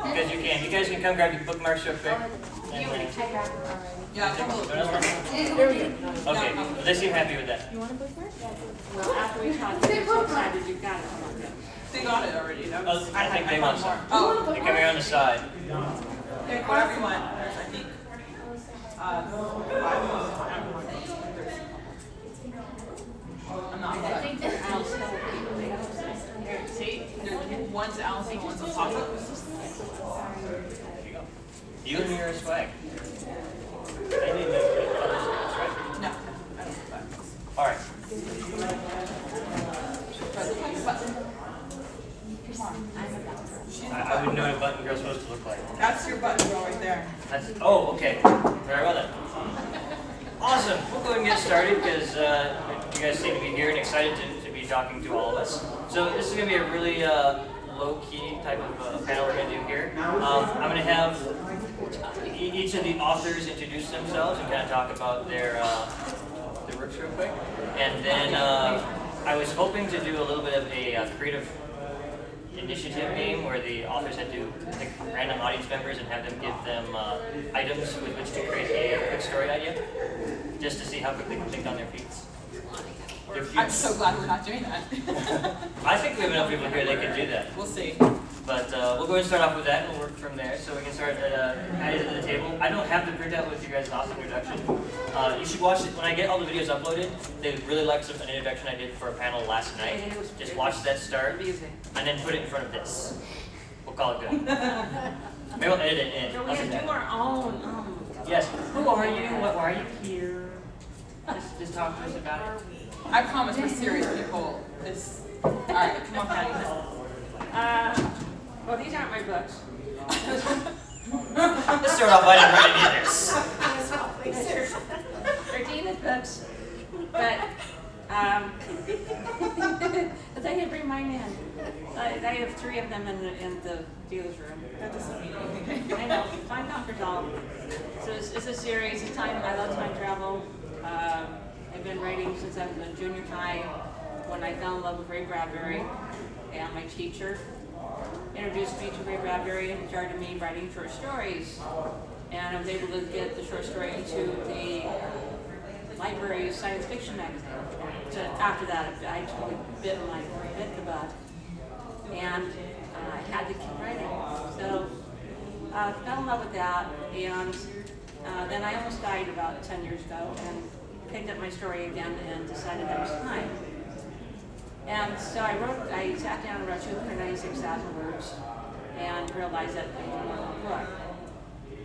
Because you can. You guys can come grab your bookmarks real quick. Yeah, Okay, they seem happy with that. You want a bookmark? Well, after we talked, they're so excited you got it. they got it already. That was, Oh, I think they want some. Oh, They're coming on the side. whatever you want. There's, I think, 5 I'm not I think they're Allison. See? There's one's Allison, one's Apocalypse. There you go. You and me are a swag. I need to right? No, I don't know that. All right. I wouldn't know what a button girl's supposed to look like. That's your button girl right there. That's, oh, okay. Very well then. Awesome. We'll go ahead and get started because you guys seem to be here and excited to be talking to all of us. So this is going to be a really low-key type of panel we're going to do here. I'm going to have each of the authors introduce themselves and kind of talk about their works real quick. And then I was hoping to do a little bit of a creative initiative game where the authors had to pick random audience members and have them give them items with which to create a quick story idea, just to see how quick they can think on their feet. I'm so glad we're not doing that. I think we have enough people here that can do that. We'll see. But we'll go ahead and start off with that and we'll work from there. So we can start adding to the table. I don't have the printout with you guys' awesome introduction. You should watch it when I get all the videos uploaded. They would really like an introduction I did for a panel last night. Just watch that start and then put it in front of this. We'll call it good. Maybe we'll edit it in. So we have to do our own. Yes. Who are you? Why are you here? Just talk to us about it. I promise we're serious people. This. Alright, come on, Patty. Well, these aren't my books. Let's start off by not writing this. They're Deena's books, but but they didn't bring mine in. I have 3 of them in the dealer's room. That doesn't mean anything. I know, time conquers all. So it's a series. It's time. I love time travel. I've been writing since I was in junior high when I fell in love with Ray Bradbury, and my teacher introduced me to Ray Bradbury and started me writing short stories. And I was able to get the short story into the library's science fiction magazine. So after that, I totally bit the bud, and I had to keep writing. So I fell in love with that, and then I almost died about 10 years ago, and picked up my story again and decided that was time. And so I sat down and wrote 296,000 words and realized that I didn't want a book.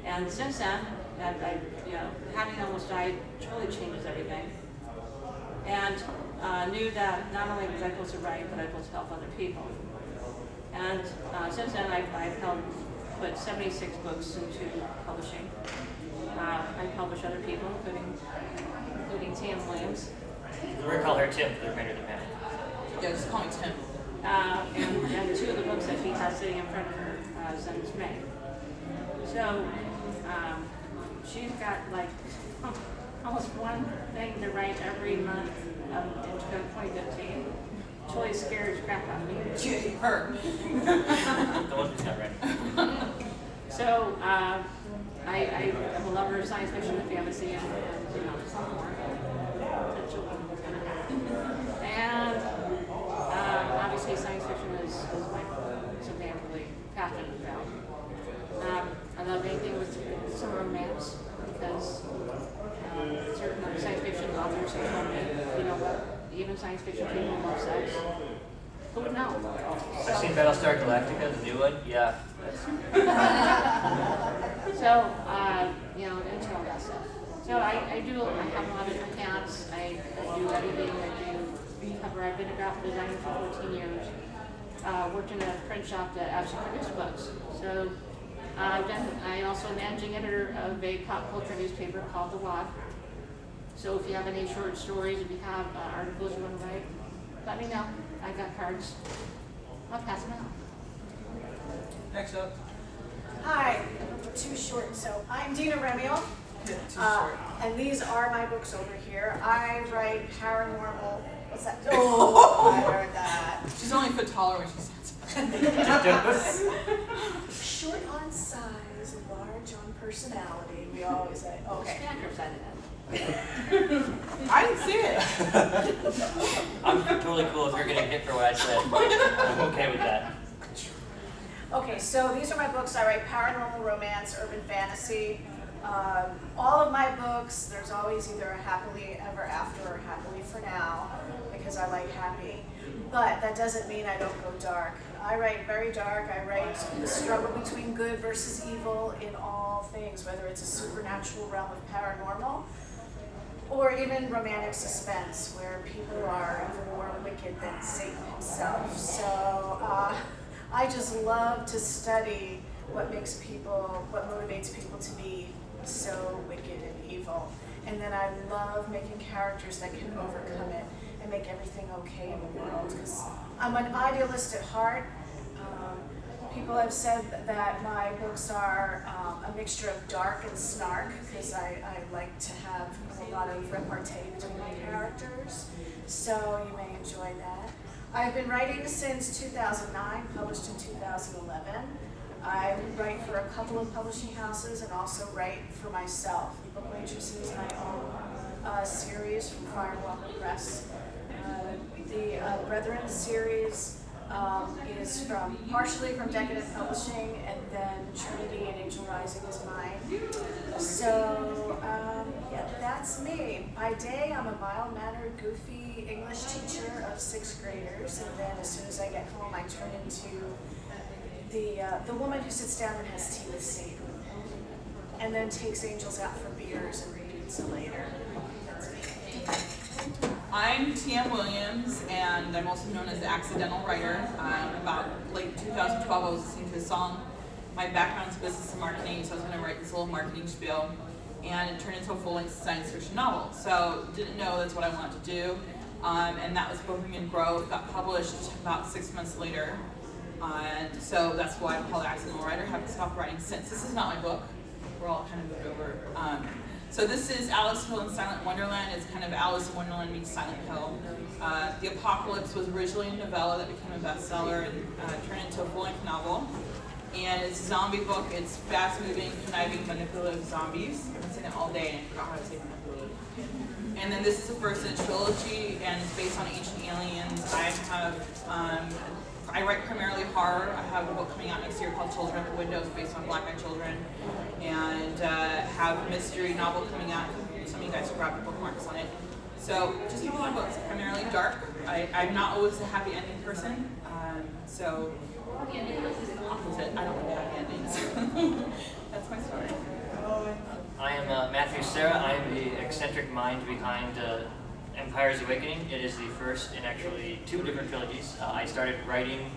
And since then, having almost died totally changes everything. And knew that not only was I supposed to write, but I was supposed to help other people. And since then, I've put 76 books into publishing. I publish other people, including Tim Williams. We're going to call her Tim for the remainder of the panel. Yeah, just call me Tim. And 2 of the books that she has sitting in front of her since May. So she's got like almost one thing to write every month into 2015. Totally scares the crap out of me. Her. The one who's not ready. So I'm a lover of science fiction and fantasy, and some more. And obviously science fiction is something I'm really passionate about. I love anything with some romance, because certain science fiction authors have told me, you know what, even science fiction people love sex. Who would know? I've seen Battlestar Galactica, the new one. Yeah. So, into all that stuff. So I have a lot of different hats. I do editing, I do cover. I've been a graphic designer for 14 years. Worked in a print shop that actually produced books. So I also am managing editor of a pop culture newspaper called The Wad. So if you have any short stories, if you have articles you want to write, let me know. I got cards. I'll pass them out. Next up. Hi, too short. So I'm Deena Remiel, Too short. and these are my books over here. I write paranormal. What's that? Oh, I heard that. She's only a foot taller when she says it. short on size, large on personality. We always say, okay. Snacker side of that. I didn't see it. I'm totally cool if you're getting hit for what I said. I'm okay with that. Okay, so these are my books. I write paranormal, romance, urban fantasy. All of my books, there's always either a happily ever after or happily for now, because I like happy. But that doesn't mean I don't go dark. I write very dark. I write the struggle between good versus evil in all things, whether it's a supernatural realm of paranormal, or even romantic suspense, where people are even more wicked than Satan himself. So I just love to study what motivates people to be so wicked and evil. And then I love making characters that can overcome it and make everything okay in the world, because I'm an idealist at heart. People have said that my books are a mixture of dark and snark, because I like to have a lot of repartee between my characters, so you may enjoy that. I've been writing since 2009, published in 2011. I write for a couple of publishing houses and also write for myself. Book Waitress is my own series from Firewalker Press. The Brethren series is partially from Decadent Publishing, and then Trinity and Angel Rising is mine. So yeah, that's me. By day, I'm a mild-mannered, goofy English teacher of 6th graders, and then as soon as I get home, I turn into the woman who sits down and has tea with Satan, and then takes angels out for beers and repeats it later. That's me. I'm T.M. Williams, and I'm also known as the Accidental Writer. About late 2012, I was listening to a song. My background is business and marketing, so I was going to write this little marketing spiel, and it turned into a full-length science fiction novel. So didn't know that's what I wanted to do, and that was Bohemian Grove. Got published about 6 months later, and so that's why I'm called Accidental Writer. Haven't stopped writing since. This is not my book. We're all kind of moved over. So this is Alice Hill in Silent Wonderland. It's kind of Alice in Wonderland meets Silent Hill. The Apocalypse was originally a novella that became a bestseller and turned into a full-length novel. And it's a zombie book. It's fast-moving, conniving, manipulative zombies. I've been saying it all day and I forgot how to say manipulative. And then this is the first in a trilogy, and it's based on ancient aliens. I write primarily horror. I have a book coming out next year called Children at the Windows, based on black-eyed children, and have a mystery novel coming out. Some of you guys grabbed the bookmarks on it. So just keep on books, primarily dark. I'm not always a happy ending person, so opposite. I don't like happy endings. That's my story. I am Baptiste-Cerra. I am the eccentric mind behind Empire's Awakening. It is the first in actually 2 different trilogies. I started writing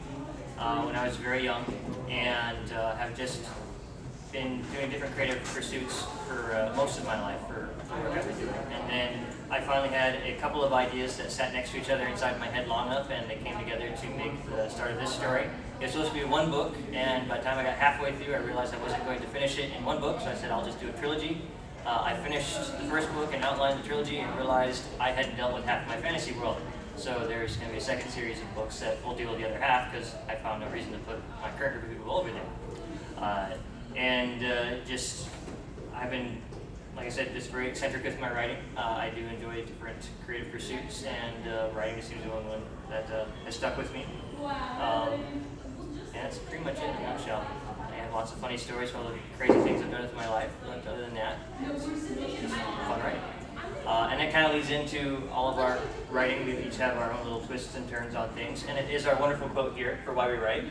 when I was very young, and have just been doing different creative pursuits for most of my life for what I've been doing. And then I finally had a couple of ideas that sat next to each other inside my head long enough, and they came together to make the start of this story. It was supposed to be 1 book, and by the time I got halfway through, I realized I wasn't going to finish it in 1 book, so I said I'll just do a trilogy. I finished the first book and outlined the trilogy and realized I hadn't dealt with half of my fantasy world. So there's going to be a second series of books that will deal with the other half, because I found no reason to put my current group of people over there. I've been, like I said, just very eccentric with my writing. I do enjoy different creative pursuits, and writing seems to be one that has stuck with me. And that's pretty much it in a nutshell. I have lots of funny stories for all the crazy things I've done with my life, but other than that, it's just fun writing. And that kind of leads into all of our writing. We each have our own little twists and turns on things, and it is our wonderful quote here for why we write.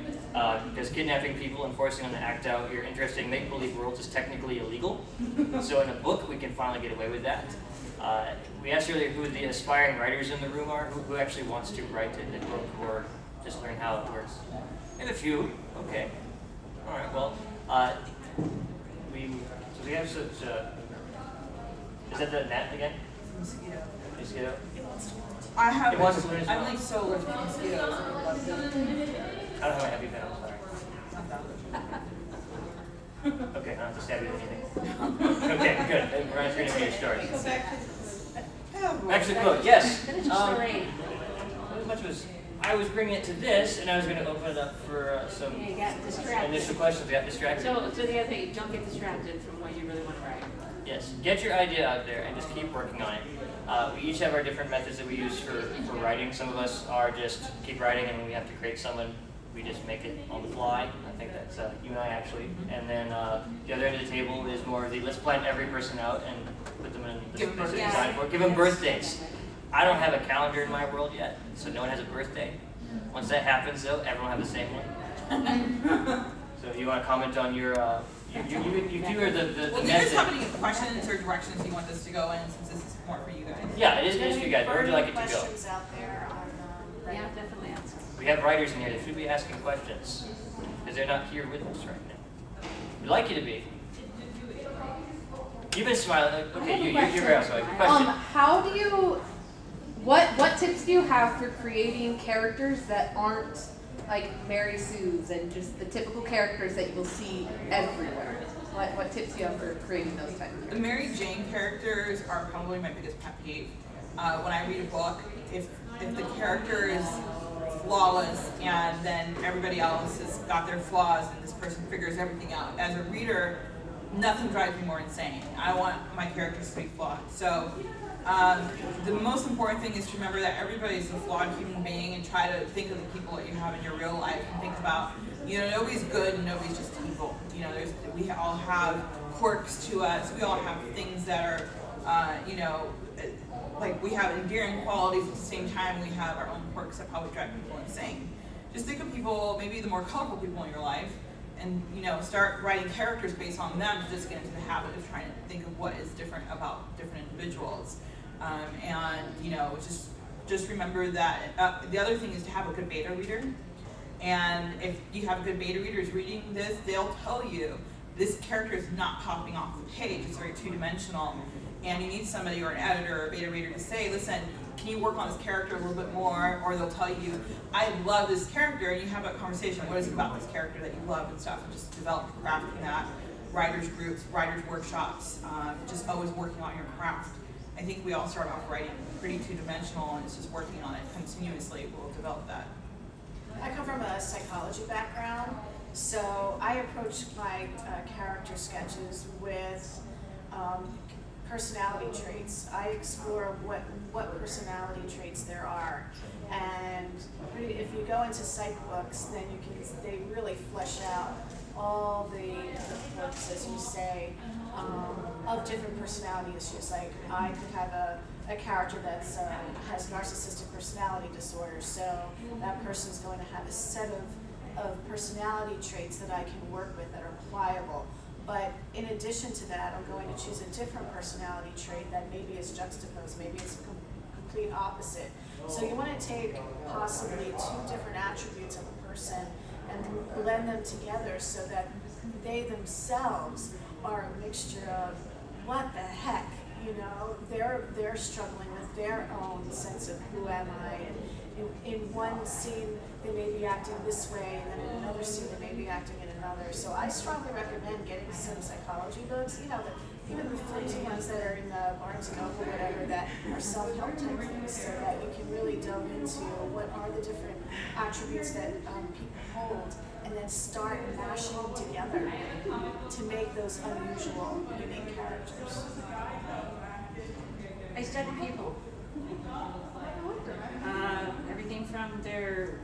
Because kidnapping people and forcing them to act out your interesting make-believe worlds is technically illegal. So in a book, we can finally get away with that. We asked earlier who the aspiring writers in the room are, who actually wants to write a book or just learn how it works. We have a few. Okay. All right. Well, we have such. Is that the net again? Mosquito. I have. It wants to learn as well. I'm like so allergic to mosquitoes. I love them. I don't have a heavy pen. I'm sorry. Not that allergic. Okay. I don't have to stab you with anything. Okay. Good. We're going to hear your story. Actually, quote. Yes. Finish the story. Not as much as I was bringing it to this, and I was going to open it up for some You got distracted. initial questions. Got distracted. So the other thing, don't get distracted from what you really want to write. Yes, get your idea out there and just keep working on it. We each have our different methods that we use for writing. Some of us are just keep writing, and when we have to create someone, we just make it on the fly. I think that's you and I actually. And then the other end of the table is more of the let's plan every person out and put them in Give them the birthdays. design for. Give them birthdays. I don't have a calendar in my world yet, so no one has a birthday. Once that happens, though, everyone will have the same one. So if you want to comment on your, you are the Well, do you guys method. have any questions or directions you want this to go in, since this is more for you guys? Yeah, it is for you guys. Where would you like it to go? Questions out there on Yeah, Reddit? definitely ask. We have writers in here that should be asking questions, because they're not here with us right now. We'd like you to be. You've been smiling. Okay, you're very outside. Question. How do you, what tips do you have for creating characters that aren't like Mary Sue's and just the typical characters that you will see everywhere? What tips do you have for creating those types of The characters? Mary Jane characters are probably my biggest pet peeve. When I read a book, if the character is flawless and then everybody else has got their flaws and this person figures everything out, as a reader, nothing drives me more insane. I want my characters to be flawed. So the most important thing is to remember that everybody is a flawed human being, and try to think of the people that you have in your real life and think about, nobody's good and nobody's just evil. We all have quirks to us. We all have things that are, like we have endearing qualities. At the same time, we have our own quirks that probably drive people insane. Just think of people, maybe the more colorful people in your life, and start writing characters based on them to just get into the habit of trying to think of what is different about different individuals. Just remember that the other thing is to have a good beta reader. And if you have good beta readers reading this, they'll tell you this character is not popping off the page. It's very two-dimensional. And you need somebody or an editor or a beta reader to say, listen, can you work on this character a little bit more? Or they'll tell you, I love this character, and you have that conversation. What is it about this character that you love and stuff? And just develop a craft from that. Writers groups, writers workshops, just always working on your craft. I think we all start off writing pretty two-dimensional, and it's just working on it continuously will develop that. I come from a psychology background, so I approach my character sketches with personality traits. I explore what personality traits there are, and if you go into psych books, then they really flesh out all the quirks, as you say, of different personality issues. Like I could have a character that's has narcissistic personality disorder, so that person's going to have a set of personality traits that I can work with that are pliable. But in addition to that, I'm going to choose a different personality trait that maybe is juxtaposed, maybe it's a complete opposite. So you want to take possibly two different attributes of a person and blend them together so that they themselves are a mixture of what the heck, they're struggling with their own sense of who am I, and in one scene they may be acting this way, and then in another scene they may be acting in another. So I strongly recommend getting some psychology books, even the flimsy ones that are in the Barnes & Noble or whatever, that are self-help type things, so that you can really delve into what are the different attributes that people hold, and then start mashing them together to make those unusual, unique characters. I study people. Everything from their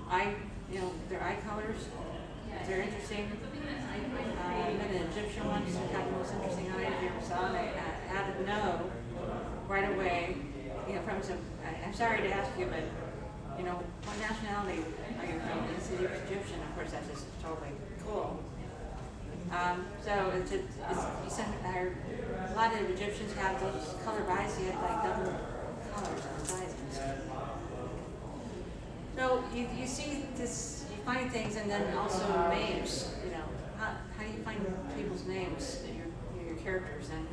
eye colors. They're interesting. I met an Egyptian one who got the most interesting eyes you ever saw, and I had to know right away. From some. I'm sorry to ask you, but what nationality are you from? And he said he was Egyptian. Of course, that's just totally cool. So he said a lot of Egyptians have those colored eyes. He had like double colors on his eyes. So you see this, you find things, and then also names. How do you find people's names, your characters, and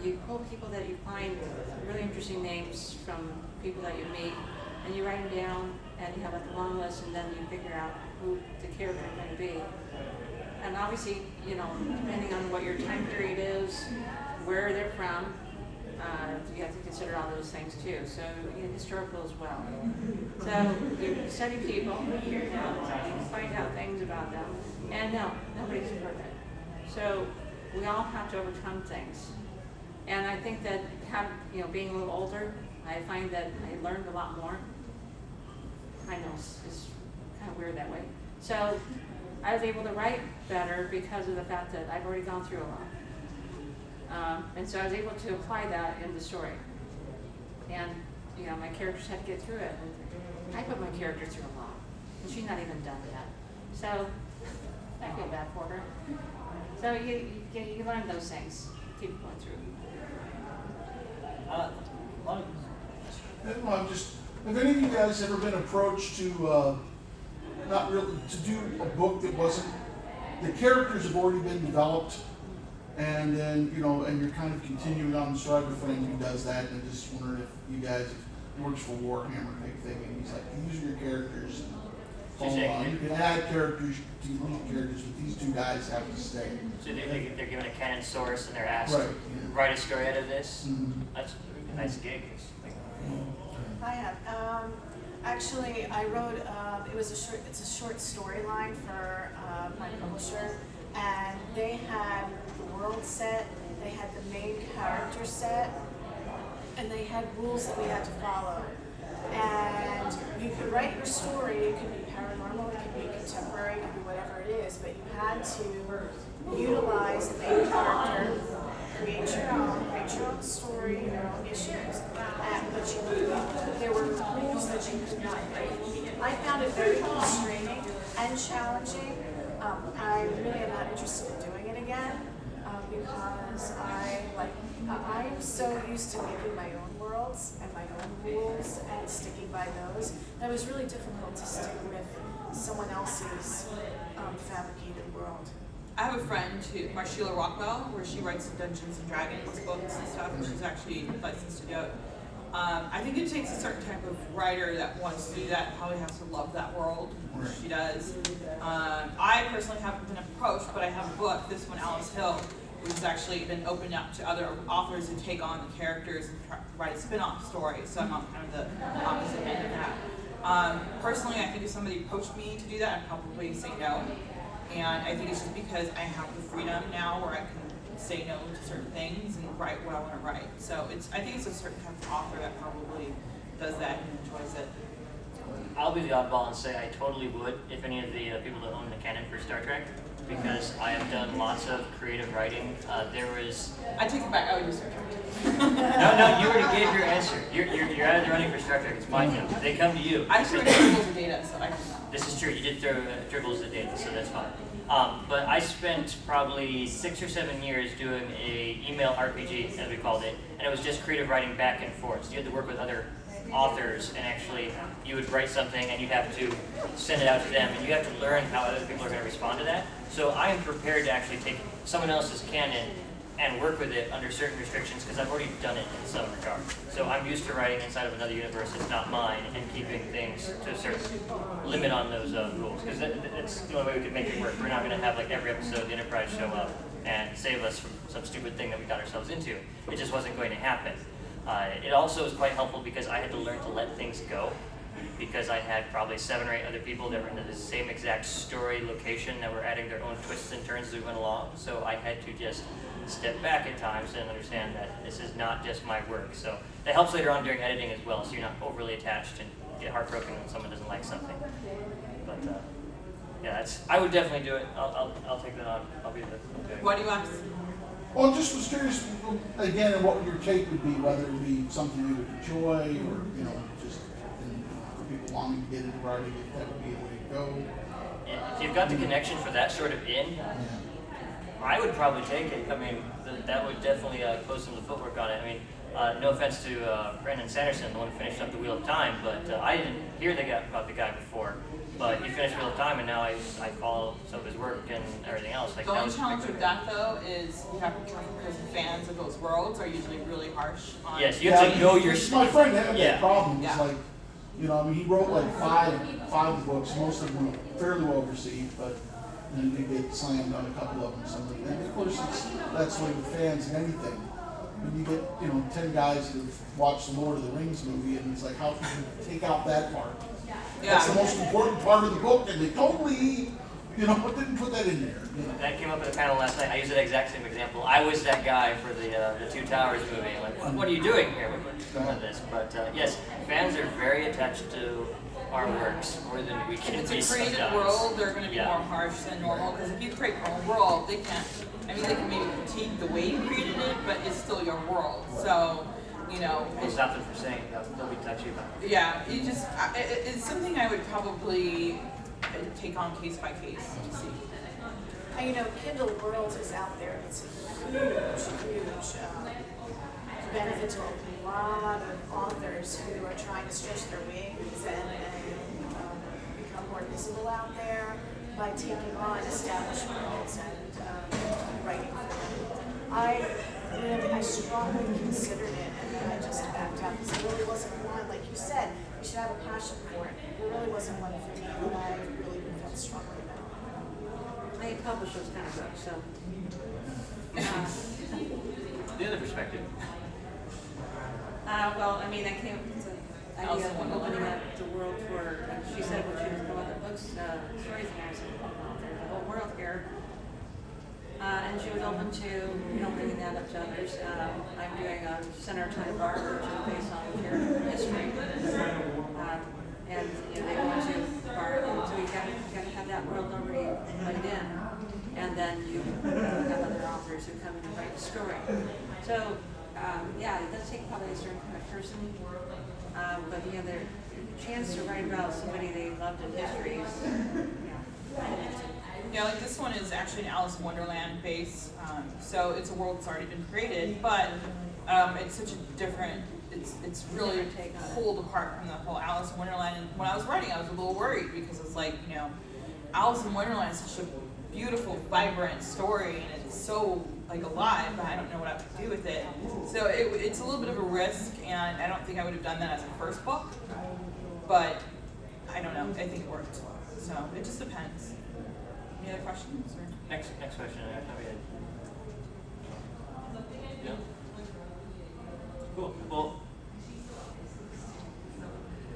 you pull people that you find really interesting names from people that you meet, and you write them down, and you have like a long list, and then you figure out who the character is going to be. And obviously, depending on what your time period is, where they're from, You have to consider all those things too. So historical as well. So you study people, you find out things about them, and no, nobody's perfect. So we all have to overcome things. And I think that being a little older, I find that I learned a lot more. I know it's kind of weird that way. So I was able to write better because of the fact that I've already gone through a lot. And so I was able to apply that in the story. And my characters had to get through it. And I put my character through a lot. And she's not even done yet. So I feel bad for her. So you learn those things. Keep going through. Have any of you guys ever been approached to not really to do a book that wasn't, the characters have already been developed, and then and you're kind of continuing on the story with friend who does that, and I just wondering if you guys, it works for Warhammer type thing, and he's like, these are your characters. You can add characters, to unique characters, but these two guys have to stay. So they're given a canon source and they're asked Right, to yeah. write a story out of this. Mm-hmm. That's a nice gig. I have. Actually, I wrote. It's a short storyline for my publisher, and they had the world set. They had the main character set, and they had rules that we had to follow. And you could write your story. It could be paranormal. It could be contemporary. It could be whatever it is. But you had to utilize the main character. Create your own story, your own issues, but there were rules that you could not break. I found it very constraining and challenging. I really am not interested in doing it again because I am so used to making my own worlds and my own rules and sticking by those. That was really difficult to stick with someone else's fabricated world. I have a friend, Marshila Rockwell, where she writes Dungeons and Dragons books and stuff, and she's actually licensed to do it. I think it takes a certain type of writer that wants to do that and probably has to love that world, which she does. I personally haven't been approached, but I have a book, this one, Alice Hill, which has actually been opened up to other authors to take on the characters and write a spin-off story, so I'm on kind of the opposite end of that. Personally, I think if somebody approached me to do that, I'd probably say no. And I think it's just because I have the freedom now where I can say no to certain things and write what I want to write. So I think it's a certain type of author that probably does that and enjoys it. I'll be the oddball and say I totally would if any of the people that own the canon for Star Trek, because I have done lots of creative writing. There was... I take it back. I would do Star Trek. No, you already gave your answer. You're out of the running for Star Trek. It's mine now. They come to you. I just read Dribbles of Data, so I can. This is true. You did throw dribbles at data, so that's fine. But I spent probably 6 or 7 years doing a email RPG, as we called it, and it was just creative writing back and forth. So you had to work with other authors, and actually you would write something and you'd have to send it out to them, and you have to learn how other people are going to respond to that. So I am prepared to actually take someone else's canon and work with it under certain restrictions because I've already done it in some regard. So I'm used to writing inside of another universe that's not mine and keeping things to a certain limit on those rules, because that's the only way we could make it work. We're not going to have like every episode the Enterprise show up and save us from some stupid thing that we got ourselves into. It just wasn't going to happen. It also was quite helpful because I had to learn to let things go, because I had probably 7 or 8 other people that were in the same exact story location that were adding their own twists and turns as we went along. So I had to just step back at times and understand that this is not just my work. So that helps later on during editing as well, so you're not overly attached and get heartbroken when someone doesn't like something. But yeah, I would definitely do it. I'll take that on. I'll be the. Why do you ask? Well, I just was curious, again, what your take would be, whether it be something you would enjoy, or, just for people longing to get into writing, if that would be a way to go. If you've got the connection for that sort of I would probably take it. I mean, that would definitely close some of the footwork on it. I mean, no offense to Brandon Sanderson, the one who finished up The Wheel of Time, but I didn't hear about the guy before. But he finished Wheel of Time, and now I follow some of his work and everything else. Like, The only challenge with that, though, is you have to come because the fans of those worlds are usually really harsh on. Yes, you have to know your My stuff. friend had that problem. It's Yeah. like, he wrote like five books. Most of them were fairly well received, but then he get slammed on a couple of them. And of course, that's the way with fans and anything. when you get, 10 guys that have watched the Lord of the Rings movie, and it's like, how can you take out that part? That's the most important part of the book, and they totally, didn't put that in there. That came up at the panel last night. I used that exact same example. I was that guy for the Two Towers movie. Like, what are you doing here? What's going on with this? But yes, fans are very attached to our works more than we can If be it's a created sometimes. world, they're going to be more harsh than normal. Because if you create your own world, they can't. I mean, they can maybe critique the way you created it, but it's still your world. So, We'll stop them from saying they'll be touchy about it. yeah, it's something I would probably take on case by case to see. Kindle World is out there. It's a huge benefit to a lot of authors who are trying to stretch their wings and become more visible out there by taking on established worlds and writing for them. I strongly considered it, and then I just backed out because it really wasn't one, like you said, you should have a passion for it. It really wasn't one for me that I really felt strongly about. I publish those kind of books, so. The other perspective. Well, I mean, I came up with the idea of opening up the world for, she said when she was going with the books, stories, and I said, well, there's a whole world here. And she was open to, bringing that up to others. I'm doing a Center Time Bar, which is based on character history. And they go into the bar, and so you gotta have that world already laid in. And then you have other authors who come in and write the story. So, it does take probably a certain kind of person. But their chance to write about somebody they loved in history is, Yeah, like this one is actually an Alice in Wonderland base, so it's a world that's already been created, but it's such a different, it's really pulled apart from the whole Alice in Wonderland. And when I was writing, I was a little worried because it's like, Alice in Wonderland is such a beautiful, vibrant story, and it's so alive, but I don't know what I would do with it. So it's a little bit of a risk, and I don't think I would have done that as a first book, but I don't know, I think it worked. So it just depends. Any other questions? Or? Next question. Yeah. Cool. Well,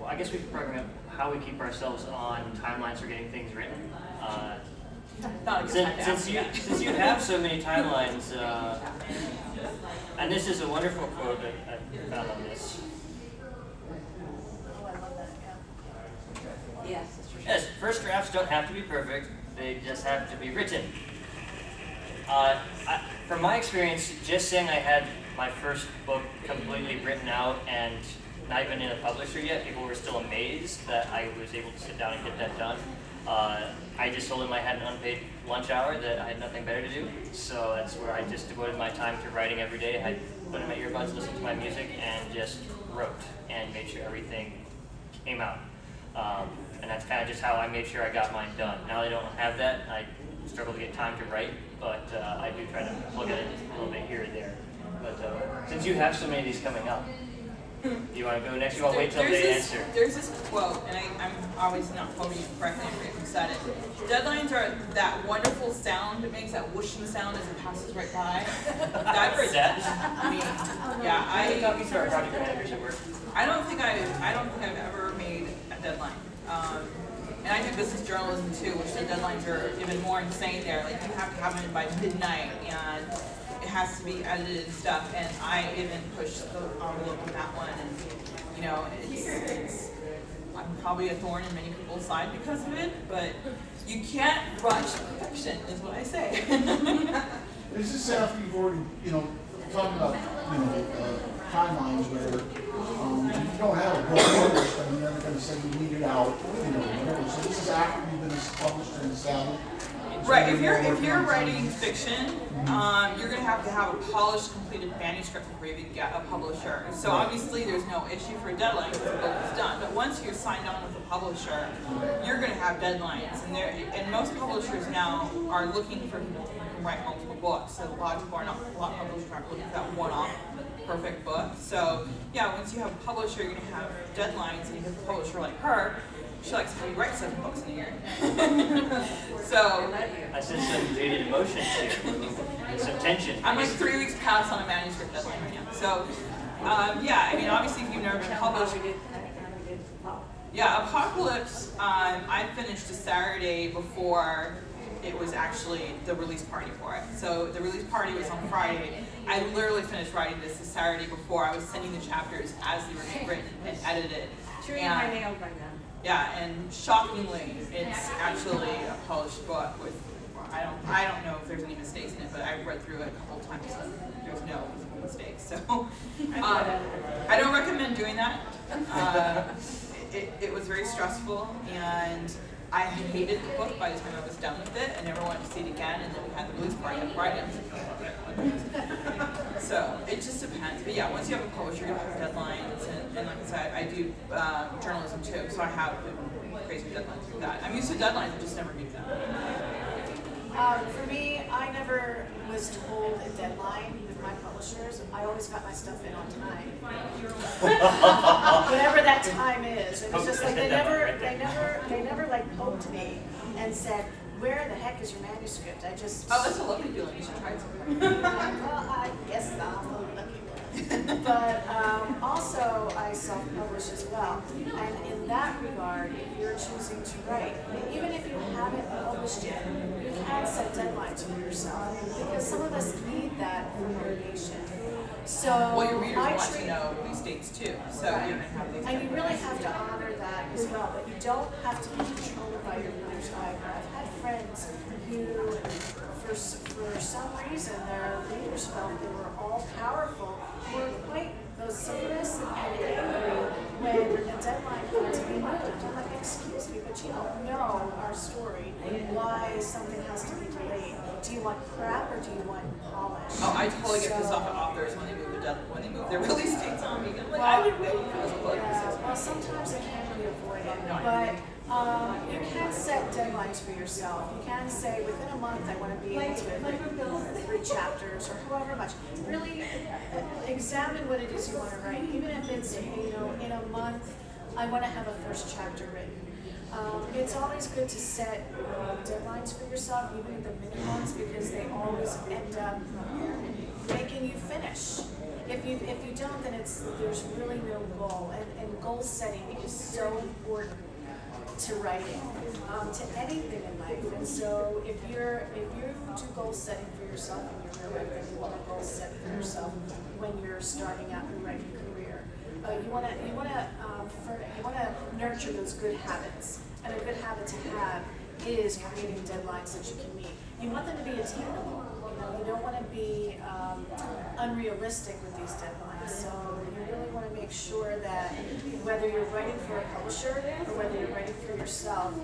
I guess we could program up how we keep ourselves on timelines for getting things written. Not a good time to ask that. Since you have so many timelines, and this is a wonderful quote that I found on this. Oh, I love that, yeah. yes, that's for sure. Yes, first drafts don't have to be perfect. They just have to be written. From my experience, just saying I had my first book completely written out and not even in a publisher yet, people were still amazed that I was able to sit down and get that done. I just told them I had an unpaid lunch hour, that I had nothing better to do. So that's where I just devoted my time to writing every day. I put in my earbuds, listened to my music, and just wrote and made sure everything came out. And that's kind of just how I made sure I got mine done. Now I don't have that. I struggle to get time to write, but I do try to plug it in a little bit here and there. But since you have so many of these coming up, do you want to go next? You want to wait till they answer? There's this quote, and I'm obviously not quoting it correctly, I forget who said it. Deadlines are that wonderful sound it makes, that whooshing sound as it passes right by. I've heard that. I mean, yeah, I talking to our project managers at work. I don't think I've ever made a deadline. And I do business journalism too, which the deadlines are even more insane there. Like you have to have it by midnight, and it has to be edited and stuff. And I even push the envelope on that one. And it's I'm probably a thorn in many people's side because of it. But you can't rush perfection, is what I say. Is this after you've already, talking about, timelines where if you don't have a book published, then you're never going to say you need it out, whatever. So this is after you've been published and established. Right. If you're writing fiction, you're going to have a polished, completed manuscript before you can get a publisher. So obviously, there's no issue for a deadline because the book is done. But once you're signed on with a publisher, you're going to have deadlines, and most publishers now are looking for people who can write multiple books. So a lot of publishers aren't looking for that one-off perfect book. So yeah, once you have a publisher, you're going to have deadlines, and you have a publisher like her. She likes to write 7 books in a year. So I sense some dated emotions here. some tension. I'm like 3 weeks past on a manuscript deadline right now. So, yeah, I mean, obviously if you've never been published, yeah, Apocalypse, I finished a Saturday before it was actually the release party for it. So the release party was on Friday. I literally finished writing this the Saturday before. I was sending the chapters as they were being written and edited. Sure, you might nail by then. Yeah, and shockingly, it's actually a published book with, I don't know if there's any mistakes in it, but I've read through it a couple times and there's no mistakes. So I don't recommend doing that. It was very stressful, and I hated the book by the time I was done with it. I never wanted to see it again, and then we had the release party on Friday. I was like, oh, so it just depends. But yeah, once you have a publisher, you have deadlines, and like I said, I do journalism too, so I have crazy deadlines with that. I'm used to deadlines, I just never meet them. For me, I never was told a deadline with my publishers. I always got my stuff in on time. Whatever that time is. It was just like they never like poked me and said, "Where the heck is your manuscript?" I just Oh, that's a lovely feeling. You should try it sometime. well, I guess I'm a lucky one. But also, I self-publish as well. And in that regard, if you're choosing to write, even if you haven't published yet, you can set deadlines for yourself. Because some of us need that for motivation. So Well, your readers I want to treat- know these dates too, so Right. you're going to have these. And you really have to honor that as well, but you don't have to be controlled by your readers either. I've had friends who, for some reason, their readers felt they were all powerful, were quite vociferous and angry when a deadline had to be moved. I'm like, excuse me, but you don't know our story, why something has to be delayed. Do you want crap or do you want polish? Oh, I totally get pissed So- off at authors when they move their release dates on me. I'm like, I would wait for this book. Yeah, well, sometimes it can't be avoided, No, I but you can set deadlines for yourself. You can say within a month I want to be able to write 3 chapters or however much. Really examine what it is you want to write, even if it's in a month I want to have a first chapter written. It's always good to set deadlines for yourself, even the mini ones, because they always end up making you finish. If you don't, then there's really no goal, and goal setting is so important to writing, to anything in life. And so if you do goal setting for yourself in your real life, then you want to goal set for yourself when you're starting out your writing career. You want to nurture those good habits, and a good habit to have is creating deadlines that you can meet. You want them to be attainable. You don't want to be unrealistic with these deadlines. So you really want to make sure that whether you're writing for a publisher or whether you're writing for yourself,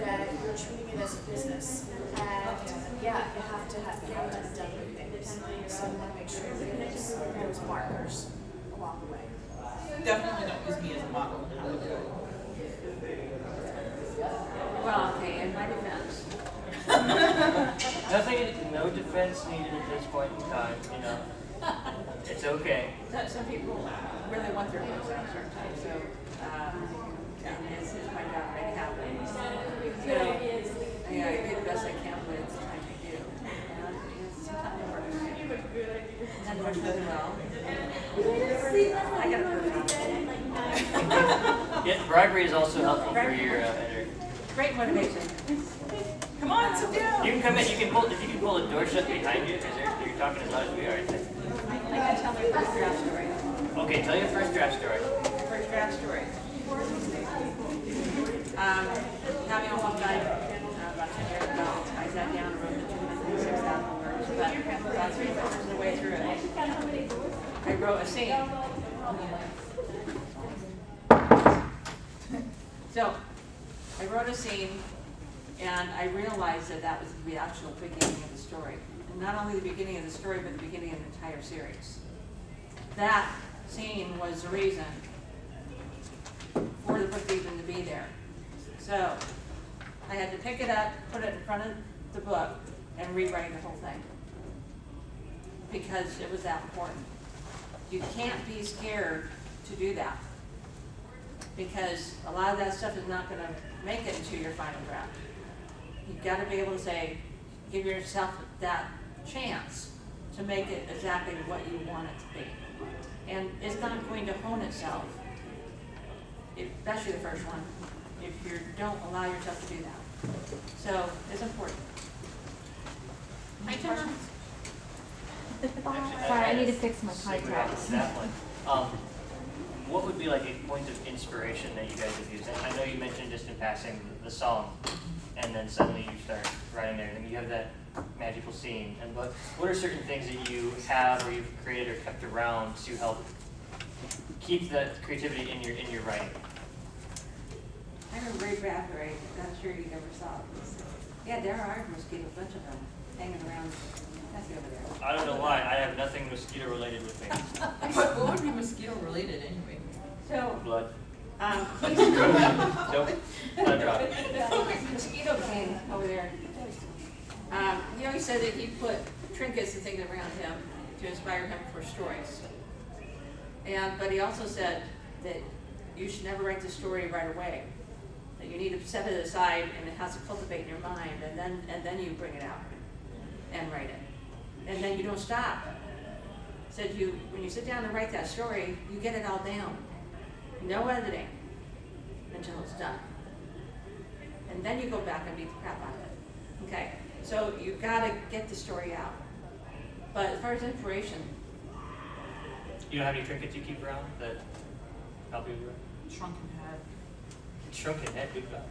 that you're treating it as a business. And yeah, you have to be done with things. So you want to make sure that there's those markers along the way. Definitely don't use me as a model. How to do it. Well, okay, in my defense, No defense needed at this point in time, It's okay. some people really want their books at a certain time, so, and this is my job to make it happen. So, yeah, I do the best I can with the time I do. And sometimes it works. And it works really well. I got a perfect. Yeah, bribery is also helpful for your editor. Great motivation. Come on, sit down. You can come in. If you can pull the door shut behind you, because you're talking as loud as we are. I gotta tell my first draft story. Okay, tell your first draft story. First draft story. Tommy almost died about 10 years ago. I sat down and wrote the 206,000 words, but about 3/4 of the way through it, I wrote a scene. So, I wrote a scene, and I realized that that was the actual beginning of the story. And not only the beginning of the story, but the beginning of the entire series. That scene was the reason for the book even to be there. So, I had to pick it up, put it in front of the book, and rewrite the whole thing. Because it was that important. You can't be scared to do that. Because a lot of that stuff is not going to make it into your final draft. You've got to be able to say, give yourself that chance to make it exactly what you want it to be. And it's not going to hone itself, especially the first one, if you don't allow yourself to do that. So it's important. My turn. Sorry, I need to fix my contacts. That one. What would be like a point of inspiration that you guys have used? I know you mentioned just in passing the song, and then suddenly you start writing there, and you have that magical scene. And what are certain things that you have or you've created or kept around to help keep that creativity in your writing? I remember Ray Bradbury, I'm sure you never saw it. Yeah, there are mosquitoes, a bunch of them hanging around. That's over there. I don't know why. I have nothing mosquito related with me. What would be mosquito related anyway? So, Blood. he's Nope. Blood drop. mosquito king over there. He always said that he put trinkets and things around him to inspire him for stories. But he also said that you should never write the story right away. That you need to set it aside and it has to cultivate in your mind, and then you bring it out and write it. And then you don't stop. Said when you sit down and write that story, you get it all down. No editing until it's done. And then you go back and beat the crap out of it. Okay? So you gotta get the story out. But as far as inspiration, You don't have any trinkets you keep around that help you write? Shrunken head. Shrunken head, good job.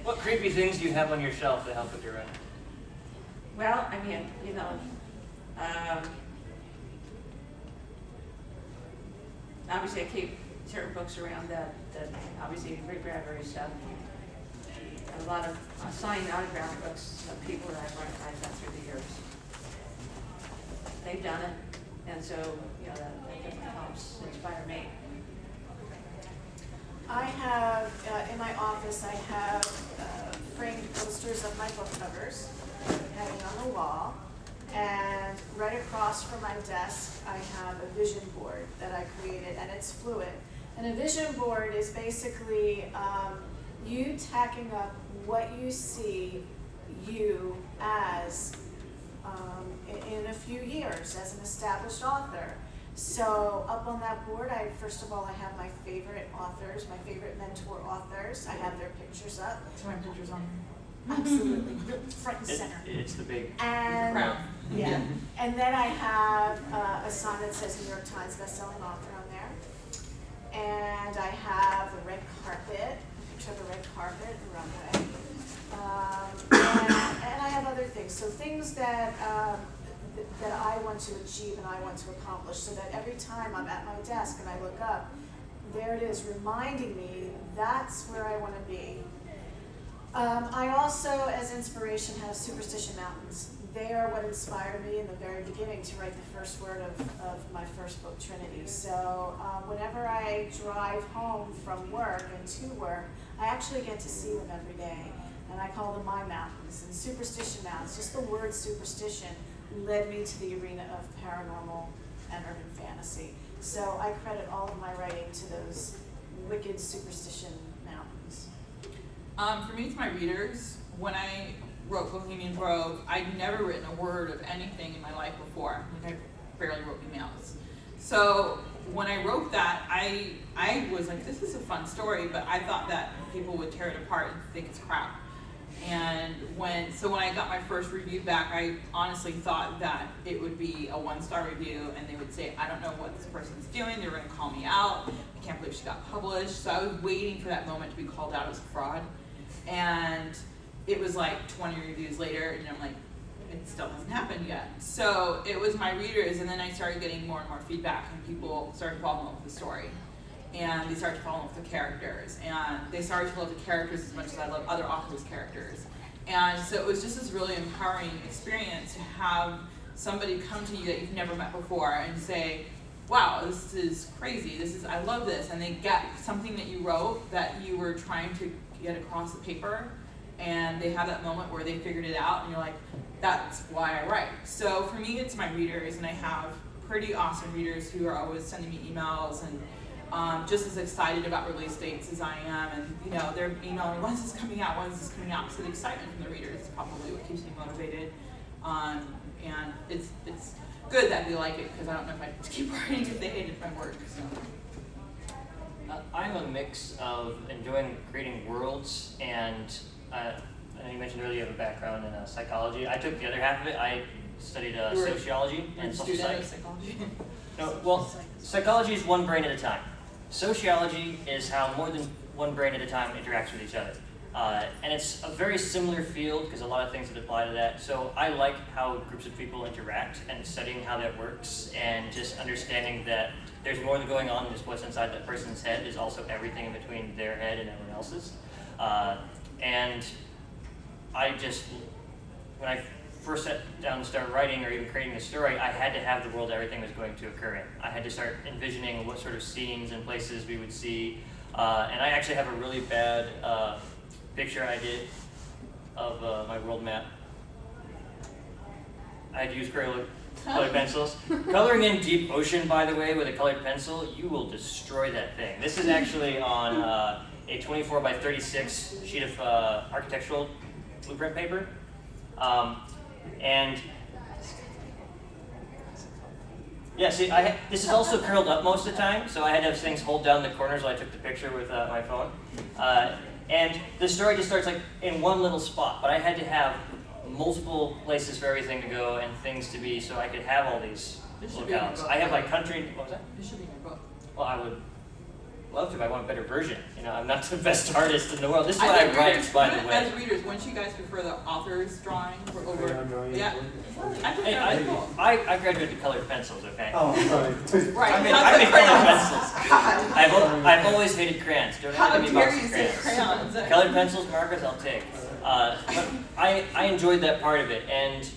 What creepy things do you have on your shelf that help with your writing? well, I mean, obviously I keep certain books around that obviously Ray Bradbury stuff. And a lot of signed autograph books of people that I've done through the years. They've done it, and so, that definitely helps inspire me. I have, in my office, I have framed posters of my book covers hanging on the wall. And right across from my desk, I have a vision board that I created, and it's fluid. And a vision board is basically you tacking up what you see you as in a few years as an established author. So up on that board, first of all, I have my favorite authors, my favorite mentor authors. I have their pictures up. So my picture's on Absolutely, front and center. It's the big And crown. yeah, and then I have a sign that says New York Times bestselling author on there. And I have a red carpet, a picture of a red carpet, a runway. And I have other things. So things that I want to achieve and I want to accomplish, so that every time I'm at my desk and I look up, there it is, reminding me that's where I want to be. I also, as inspiration, have Superstition Mountains. They are what inspired me in the very beginning to write the first word of my first book, Trinity. So whenever I drive home from work and to work, I actually get to see them every day. And I call them my mountains. And Superstition Mountains, just the word superstition, led me to the arena of paranormal and urban fantasy. So I credit all of my writing to those wicked superstition mountains. For me, to my readers, when I wrote Bohemian Grove, I'd never written a word of anything in my life before. Like, I barely wrote emails. So when I wrote that, I was like, this is a fun story, but I thought that people would tear it apart and think it's crap. And when I got my first review back, I honestly thought that it would be a 1-star review, and they would say, I don't know what this person's doing, they were gonna call me out, I can't believe she got published. So I was waiting for that moment to be called out as a fraud. And it was like 20 reviews later, and I'm like, it still hasn't happened yet. So it was my readers, and then I started getting more and more feedback, and people started falling in love with the story. And they started to fall in love with the characters, and they started to love the characters as much as I love other authors' characters. And so it was just this really empowering experience to have somebody come to you that you've never met before and say, wow, this is crazy, I love this, and they get something that you wrote that you were trying to get across the paper, and they have that moment where they figured it out, and you're like, that's why I write. So for me, it's my readers, and I have pretty awesome readers who are always sending me emails and just as excited about release dates as I am, and they're emailing, when is this coming out? So the excitement from the readers is probably what keeps me motivated. And it's good that they like it, because I don't know if I'd keep writing if they hated my work. So. I'm a mix of enjoying creating worlds and you mentioned earlier you have a background in psychology. I took the other half of it. I studied sociology and social psychology. No, well, psychology is one brain at a time. Sociology is how more than one brain at a time interacts with each other. And it's a very similar field because a lot of things that apply to that. So I like how groups of people interact and studying how that works and just understanding that there's more than going on than just what's inside that person's head. There's also everything in between their head and everyone else's. And I just, when I first sat down to start writing or even creating the story, I had to have the world everything was going to occur in. I had to start envisioning what sort of scenes and places we would see. And I actually have a really bad picture I did of my world map. I had to use colored pencils. Coloring in deep ocean, by the way, with a colored pencil, you will destroy that thing. This is actually on a 24 by 36 sheet of architectural blueprint paper. And yeah, see, this is also curled up most of the time, so I had to have things hold down the corners while I took the picture with my phone. And the story just starts like in one little spot, but I had to have multiple places for everything to go and things to be, so I could have all these locales. I have like country. What was that? This should be your book. Well, I would love to, but I want a better version. You know, I'm not the best artist in the world. This is what I write, by the way. As readers, wouldn't you guys prefer the author's drawing over? Yeah. I think Hey, that'd be cool. I graduated colored pencils, okay? Oh, sorry. Right. I made not the colored crayons. pencils. I've always hated crayons. Don't How have me dare box you of say crayons. crayons? Colored pencils, markers, I'll take. But I enjoyed that part of it, and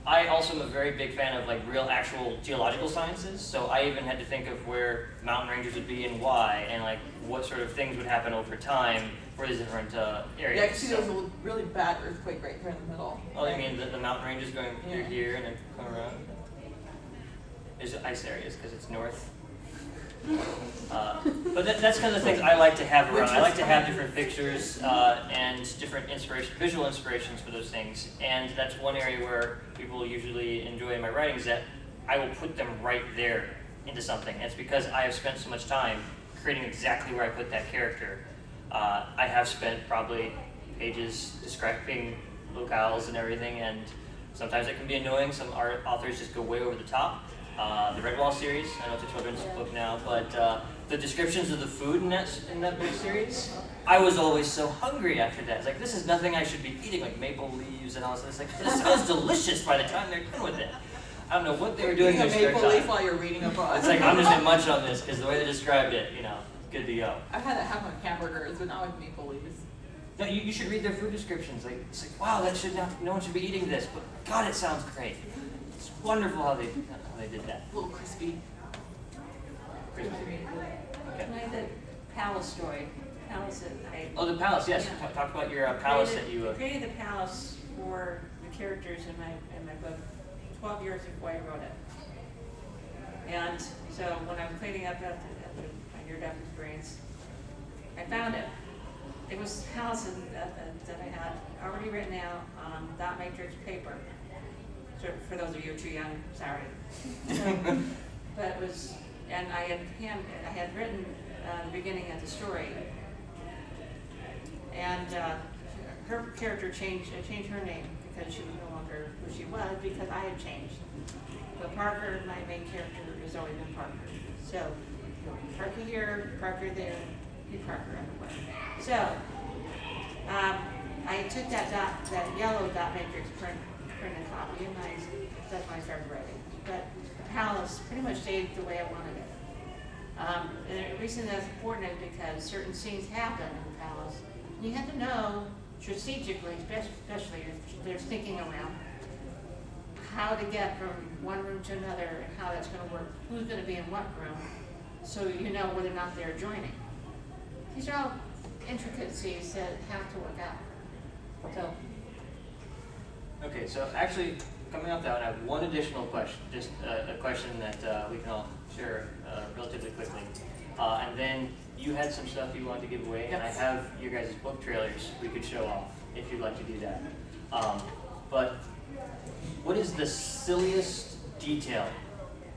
I also am a very big fan of like real, actual geological sciences. So I even had to think of where mountain ranges would be and why, and like what sort of things would happen over time for these different areas. Yeah, I can see there was a really bad earthquake right there in the middle. Oh, you mean the mountain ranges going through here and then come around? There's ice areas because it's north. But that's kind of the things I like to have around. I like to have different pictures and different visual inspirations for those things. And that's one area where people usually enjoy my writing is that I will put them right there into something. And it's because I have spent so much time creating exactly where I put that character. I have spent probably pages describing locales and everything, and sometimes it can be annoying. Some authors just go way over the top. The Redwall series, I know it's a children's book now, but the descriptions of the food in that book series, I was always so hungry after that. It's like, this is nothing I should be eating, like maple leaves and all this. It's like, this sounds delicious by the time they're done with it. I don't know what they were doing Eating in a their maple spare leaf time. while you're reading a book. It's like, I'm just gonna munch on this, because the way they described it, you know, good to go. I've had that happen with hamburgers, but not with maple leaves. No, you should read their food descriptions. Like, it's like, wow, no one should be eating this, but God, it sounds great. It's wonderful how they did that. A little crispy. Crispy. Okay. And I had the palace story. Palace that I Oh, the palace, yes. Yeah. Talk about your palace that you. I created the palace for the characters in my book 12 years before I wrote it. And so when I was cleaning up after my near-death experience, I found it. It was a palace that I had already written out on dot matrix paper. So for those of you too young, sorry. But it was, and I had written the beginning of the story. And her character changed. I changed her name because she was no longer who she was because I had changed. But Parker, my main character, has always been Parker. So Parker here, Parker there, and Parker everywhere. So I took that yellow dot matrix printed copy, and that's when I started writing. But the palace pretty much stayed the way I wanted it. And the reason that's important is because certain scenes happen in the palace. You have to know strategically, especially if there's thinking around, how to get from one room to another and how that's going to work, who's going to be in what room, so you know whether or not they're joining. These are all intricacies that have to work out. So. Okay, so actually, coming off that one, I have one additional question, just a question that we can all share relatively quickly. And then you had some stuff you wanted to give away, and I have your guys' book trailers we could show off if you'd like to do that. But what is the silliest detail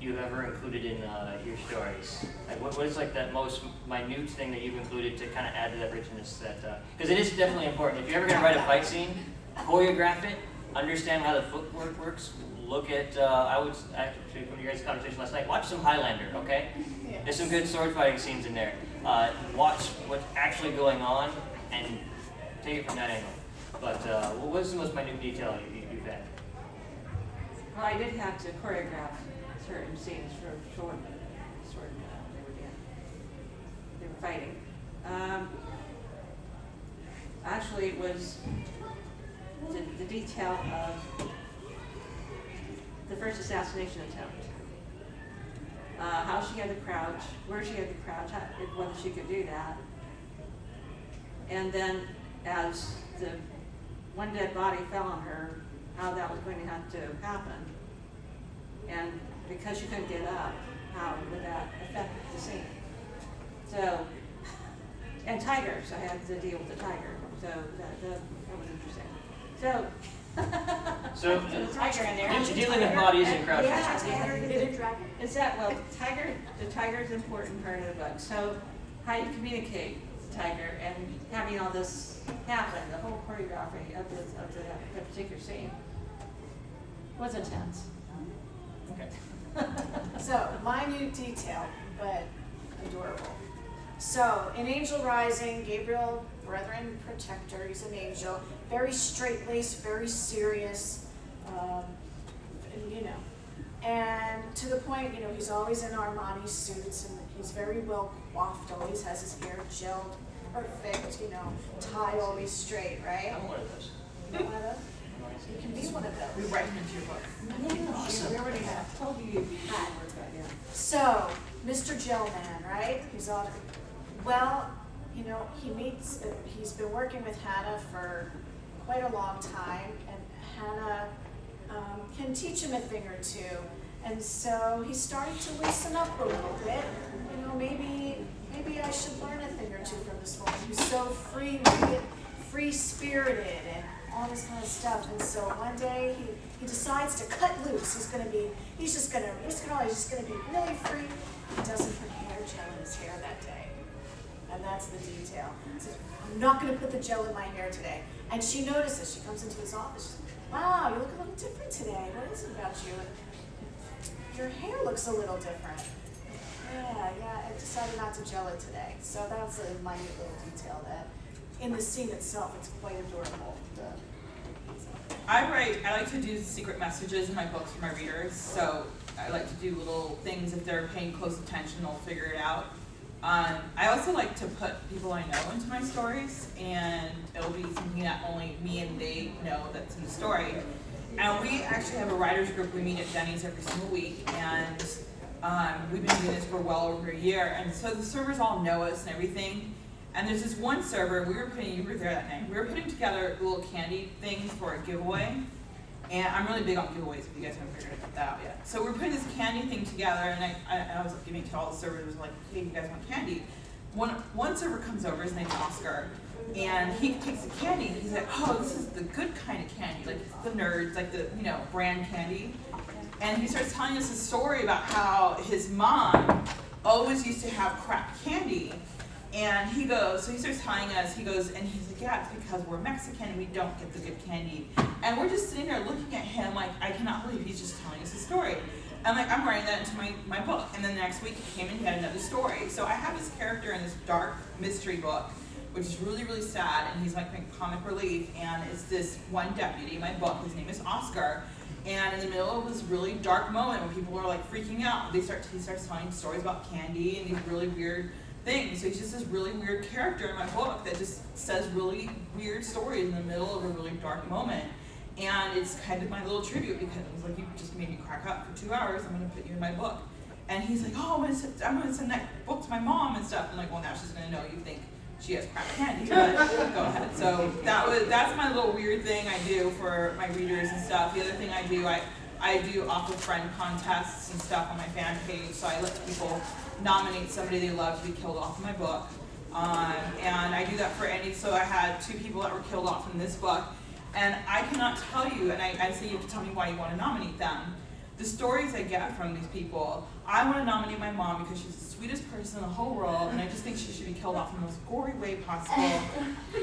you've ever included in your stories? Like what is like that most minute thing that you've included to kind of add to that richness? That because it is definitely important. If you're ever going to write a fight scene, choreograph it, understand how the footwork works. Look at I would actually from your guys' conversation last night. Watch some Highlander, okay? Yes. There's some good sword fighting scenes in there. Watch what's actually going on and take it from that angle. But what was the most minute detail you've had? Well, I did have to choreograph certain scenes for sword they were fighting. Actually, it was the detail of the first assassination attempt. How she had to crouch, where she had to crouch, whether she could do that. And then as the one dead body fell on her, how that was going to have to happen. And because she couldn't get up, how would that affect the scene? So, and tigers, I had to deal with the tiger. So that was interesting. So So tiger in there. dealing with bodies and crouching. Is that, well, the tiger is an important part of the book. So how you communicate the tiger and having all this happen, the whole choreography of the particular scene was intense. Okay. So, minute detail, but adorable. So, in Angel Rising, Gabriel, Brethren Protector, he's an angel, very straight-laced, very serious, and to the point, he's always in Armani suits, and he's very well coiffed, always has his hair gelled, perfect, tie always straight, right? I'm one of those. You know one of those? You can be one of We those. write them into your book. Awesome. We already have. Told you you'd be hot work that, yeah. So, Mr. Gellman, right? He's on. Well, he's been working with Hannah for quite a long time, and Hannah can teach him a thing or two. And so he's starting to loosen up a little bit. Maybe I should learn a thing or two from this woman who's so free-spirited and all this kind of stuff. And so one day he decides to cut loose. He's gonna be really free. He doesn't put hair gel in his hair that day. And that's the detail. He says, I'm not gonna put the gel in my hair today. And she notices, she comes into his office, she's like, wow, you look a little different today. What is it about you? And your hair looks a little different. Yeah, I decided not to gel it today. So that's a minute little detail that in the scene itself, it's quite adorable. I like to do secret messages in my books for my readers, so I like to do little things. If they're paying close attention, they'll figure it out. I also like to put people I know into my stories, and it'll be something that only me and they know that's in the story. And we actually have a writers group. We meet at Denny's every single week, and we've been doing this for well over a year. And so the servers all know us and everything. And there's this one server, you were there that night, we were putting together little candy things for a giveaway. And I'm really big on giveaways if you guys haven't figured that out yet. So we're putting this candy thing together, and I was giving it to all the servers, like, hey, you guys want candy? One server comes over, his name's Oscar, and he takes the candy, and he's like, oh, this is the good kind of candy, like the nerds, like the, brand candy. And he starts telling us a story about how his mom always used to have crap candy. And he starts telling us, and he's like, yeah, it's because we're Mexican and we don't get the good candy. And we're just sitting there looking at him like, I cannot believe he's just telling us a story. And like, I'm writing that into my book. And then the next week he came and he had another story. So I have this character in this dark mystery book, which is really, really sad. And he's like my comic relief. And it's this one deputy in my book, his name is Oscar. And in the middle of this really dark moment when people are like freaking out, he starts telling stories about candy and these really weird thing. So he's just this really weird character in my book that just says really weird stories in the middle of a really dark moment. And it's kind of my little tribute because it was like, you just made me crack up for 2 hours, I'm gonna put you in my book. And he's like, oh, I'm gonna send that book to my mom and stuff. I'm like, well, now she's gonna know you think she has crap candy, but go ahead. So that's my little weird thing I do for my readers and stuff. The other thing I do offer friend contests and stuff on my fan page, so I let people nominate somebody they love to be killed off in my book. And I do that for so I had 2 people that were killed off in this book. And I cannot tell you, and I say you have to tell me why you want to nominate them. The stories I get from these people, I want to nominate my mom because she's the sweetest person in the whole world, and I just think she should be killed off in the most gory way possible.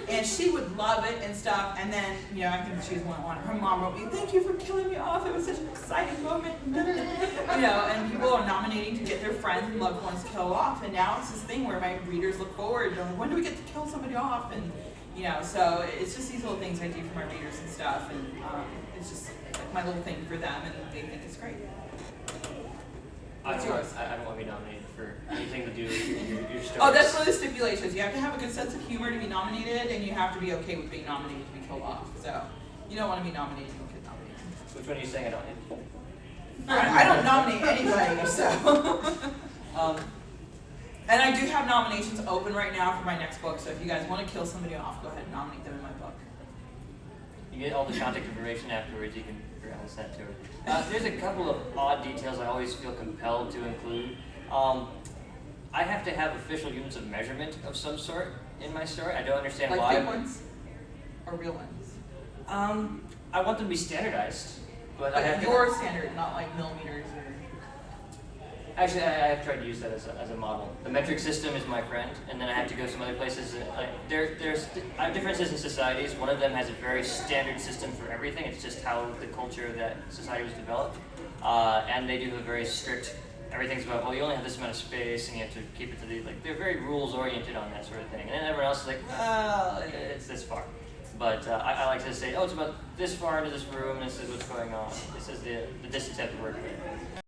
And she would love it and stuff, and then, I think she was one. Her mom wrote me, "Thank you for killing me off, it was such an exciting moment." And people are nominating to get their friends and loved ones killed off, and now it's this thing where my readers look forward, they're like, when do we get to kill somebody off? And, so it's just these little things I do for my readers and stuff, and it's just like my little thing for them, and they think it's great. I don't want to be nominated for anything to do with your story. Oh, that's one of the stipulations. You have to have a good sense of humor to be nominated, and you have to be okay with being nominated to be killed off. So, you don't want to be nominated, you don't get nominated. Which one are you saying I don't need? I don't nominate anybody, so. And I do have nominations open right now for my next book, so if you guys want to kill somebody off, go ahead and nominate them in my book. You get all the contact information afterwards, you can send to her. There's a couple of odd details I always feel compelled to include. I have to have official units of measurement of some sort in my story. I don't understand why. Like fake ones? Or real ones? I want them to be standardized. But Like your standard, not like millimeters or... Actually, I have tried to use that as a model. The metric system is my friend, and then I have to go some other places. I have differences in societies. One of them has a very standard system for everything. It's just how the culture of that society was developed. And they do a very strict, everything's about, well, you only have this amount of space, and you have to keep it to the, they're very rules-oriented on that sort of thing. And then everyone else is like, well, it's this far. But I like to say, oh, it's about this far into this room, this is what's going on. This is the distance I have to work with.